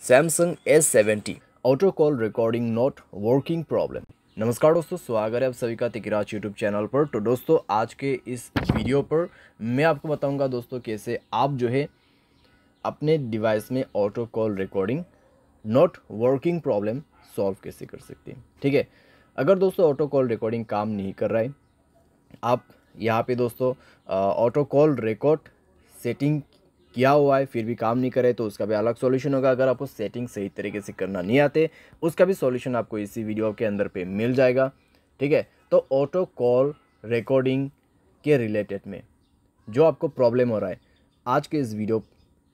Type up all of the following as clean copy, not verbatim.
Samsung A70 auto call recording not working problem. नमस्कार दोस्तों, स्वागत है आप सभी का तिकिराज यूट्यूब चैनल पर। तो दोस्तों आज के इस वीडियो पर मैं आपको बताऊंगा दोस्तों कैसे आप जो है अपने डिवाइस में auto call recording not working problem solve कैसे कर सकते हैं। ठीक है, अगर दोस्तों ऑटो कॉल रिकॉर्डिंग काम नहीं कर रहा है, आप यहाँ पे दोस्तों ऑटो कॉल रिकॉर्ड सेटिंग किया हुआ है फिर भी काम नहीं करे तो उसका भी अलग सॉल्यूशन होगा। अगर आपको सेटिंग सही तरीके से करना नहीं आते उसका भी सॉल्यूशन आपको इसी वीडियो के अंदर पे मिल जाएगा। ठीक है, तो ऑटो कॉल रिकॉर्डिंग के रिलेटेड में जो आपको प्रॉब्लम हो रहा है, आज के इस वीडियो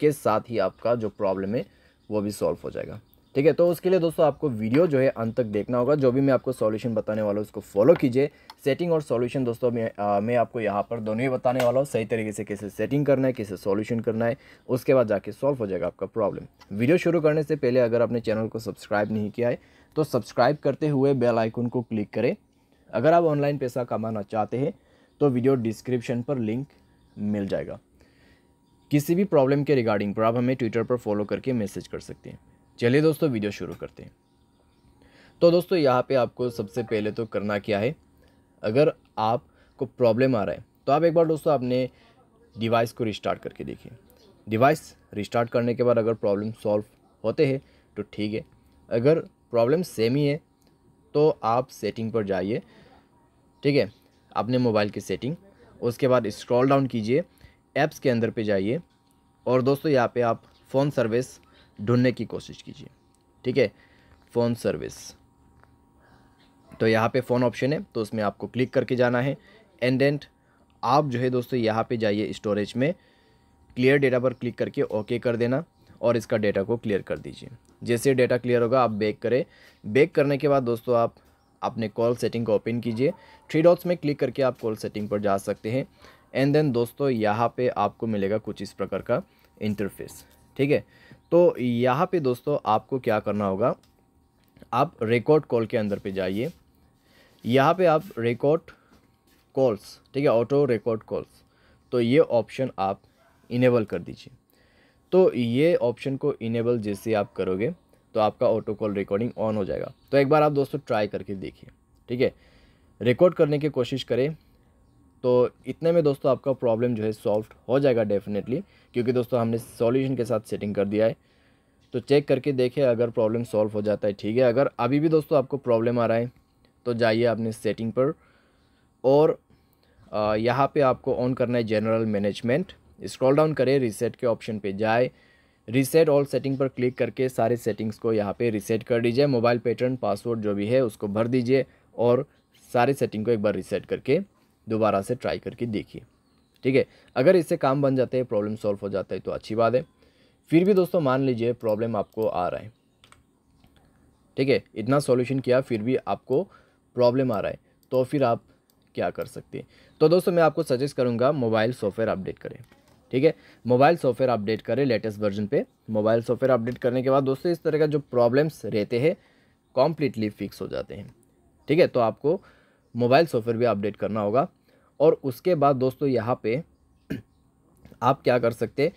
के साथ ही आपका जो प्रॉब्लम है वो भी सॉल्व हो जाएगा। ठीक है, तो उसके लिए दोस्तों आपको वीडियो जो है अंत तक देखना होगा। जो भी मैं आपको सॉल्यूशन बताने वाला हूँ उसको फॉलो कीजिए। सेटिंग और सॉल्यूशन दोस्तों मैं आपको यहाँ पर दोनों ही बताने वाला हूँ, सही तरीके से कैसे सेटिंग करना है, कैसे सॉल्यूशन करना है, उसके बाद जाके सॉल्व हो जाएगा आपका प्रॉब्लम। वीडियो शुरू करने से पहले अगर आपने चैनल को सब्सक्राइब नहीं किया है तो सब्सक्राइब करते हुए बेल आइकन को क्लिक करें। अगर आप ऑनलाइन पैसा कमाना चाहते हैं तो वीडियो डिस्क्रिप्शन पर लिंक मिल जाएगा। किसी भी प्रॉब्लम के रिगार्डिंग पर आप हमें ट्विटर पर फॉलो करके मैसेज कर सकते हैं। चलिए दोस्तों वीडियो शुरू करते हैं। तो दोस्तों यहाँ पे आपको सबसे पहले तो करना क्या है, अगर आपको प्रॉब्लम आ रहा है तो आप एक बार दोस्तों अपने डिवाइस को रिस्टार्ट करके देखिए। डिवाइस रिस्टार्ट करने के बाद अगर प्रॉब्लम सॉल्व होते हैं तो ठीक है, अगर प्रॉब्लम सेम ही है तो आप सेटिंग पर जाइए। ठीक है, अपने मोबाइल की सेटिंग, उसके बाद स्क्रॉल डाउन कीजिए, ऐप्स के अंदर पे जाइए और दोस्तों यहाँ पे आप फ़ोन सर्विस ढूंढने की कोशिश कीजिए। ठीक है, फ़ोन सर्विस, तो यहाँ पे फ़ोन ऑप्शन है तो उसमें आपको क्लिक करके जाना है। एंड देन आप जो है दोस्तों यहाँ पे जाइए, स्टोरेज में क्लियर डेटा पर क्लिक करके ओके कर देना और इसका डेटा को क्लियर कर दीजिए। जैसे डेटा क्लियर होगा आप बैक करें। बैक करने के बाद दोस्तों आप अपने कॉल सेटिंग को ओपन कीजिए। थ्री डॉट्स में क्लिक करके आप कॉल सेटिंग पर जा सकते हैं। एंड देन दोस्तों यहाँ पे आपको मिलेगा कुछ इस प्रकार का इंटरफेस। ठीक है, तो यहाँ पे दोस्तों आपको क्या करना होगा, आप रिकॉर्ड कॉल के अंदर पे जाइए। यहाँ पे आप रिकॉर्ड कॉल्स, ठीक है, ऑटो रिकॉर्ड कॉल्स, तो ये ऑप्शन आप इनेबल कर दीजिए। तो ये ऑप्शन को इनेबल जैसे आप करोगे तो आपका ऑटो कॉल रिकॉर्डिंग ऑन हो जाएगा। तो एक बार आप दोस्तों ट्राई करके देखिए। ठीक है, रिकॉर्ड करने की कोशिश करें तो इतने में दोस्तों आपका प्रॉब्लम जो है सॉल्व हो जाएगा डेफिनेटली, क्योंकि दोस्तों हमने सॉल्यूशन के साथ सेटिंग कर दिया है। तो चेक करके देखें, अगर प्रॉब्लम सॉल्व हो जाता है ठीक है। अगर अभी भी दोस्तों आपको प्रॉब्लम आ रहा है तो जाइए अपनी सेटिंग पर और यहाँ पे आपको ऑन करना है जनरल मैनेजमेंट। स्क्रॉल डाउन करें, रीसेट के ऑप्शन पे जाए, रीसेट ऑल सेटिंग पर क्लिक करके सारे सेटिंग्स को यहाँ पे रीसेट कर दीजिए। मोबाइल पैटर्न, पासवर्ड जो भी है उसको भर दीजिए और सारी सेटिंग को एक बार रीसेट करके दोबारा से ट्राई करके देखिए। ठीक है, अगर इससे काम बन जाते हैं, प्रॉब्लम सॉल्व हो जाता है तो अच्छी बात है। फिर भी दोस्तों मान लीजिए प्रॉब्लम आपको आ रहा है, ठीक है, इतना सॉल्यूशन किया फिर भी आपको प्रॉब्लम आ रहा है, तो फिर आप क्या कर सकते हैं। तो दोस्तों मैं आपको सजेस्ट करूंगा मोबाइल सॉफ्टवेयर अपडेट करें। ठीक है, मोबाइल सॉफ्टवेयर अपडेट करें लेटेस्ट वर्जन पे। मोबाइल सॉफ्टवेयर अपडेट करने के बाद दोस्तों इस तरह का जो प्रॉब्लम्स रहते हैं कॉम्प्लीटली फिक्स हो जाते हैं। ठीक है, तो आपको मोबाइल सॉफ्टवेयर भी अपडेट करना होगा। और उसके बाद दोस्तों यहाँ पे आप क्या कर सकते हैं,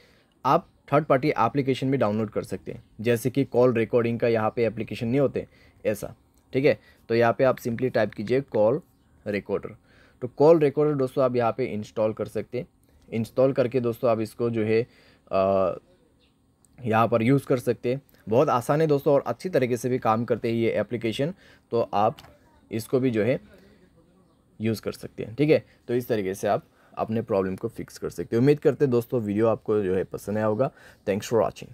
आप थर्ड पार्टी एप्लीकेशन भी डाउनलोड कर सकते हैं, जैसे कि कॉल रिकॉर्डिंग का यहाँ पे एप्लीकेशन नहीं होते ऐसा। ठीक है, तो यहाँ पे आप सिंपली टाइप कीजिए कॉल रिकॉर्डर। तो कॉल रिकॉर्डर दोस्तों आप यहाँ पे इंस्टॉल कर सकते हैं। इंस्टॉल करके दोस्तों आप इसको जो है यहाँ पर यूज़ कर सकते हैं। बहुत आसान है दोस्तों और अच्छी तरीके से भी काम करते हैं ये एप्लीकेशन, तो आप इसको भी जो है यूज़ कर सकते हैं। ठीक है, तो इस तरीके से आप अपने प्रॉब्लम को फिक्स कर सकते हैं। उम्मीद करते हैं दोस्तों वीडियो आपको जो है पसंद आया होगा। Thanks for watching.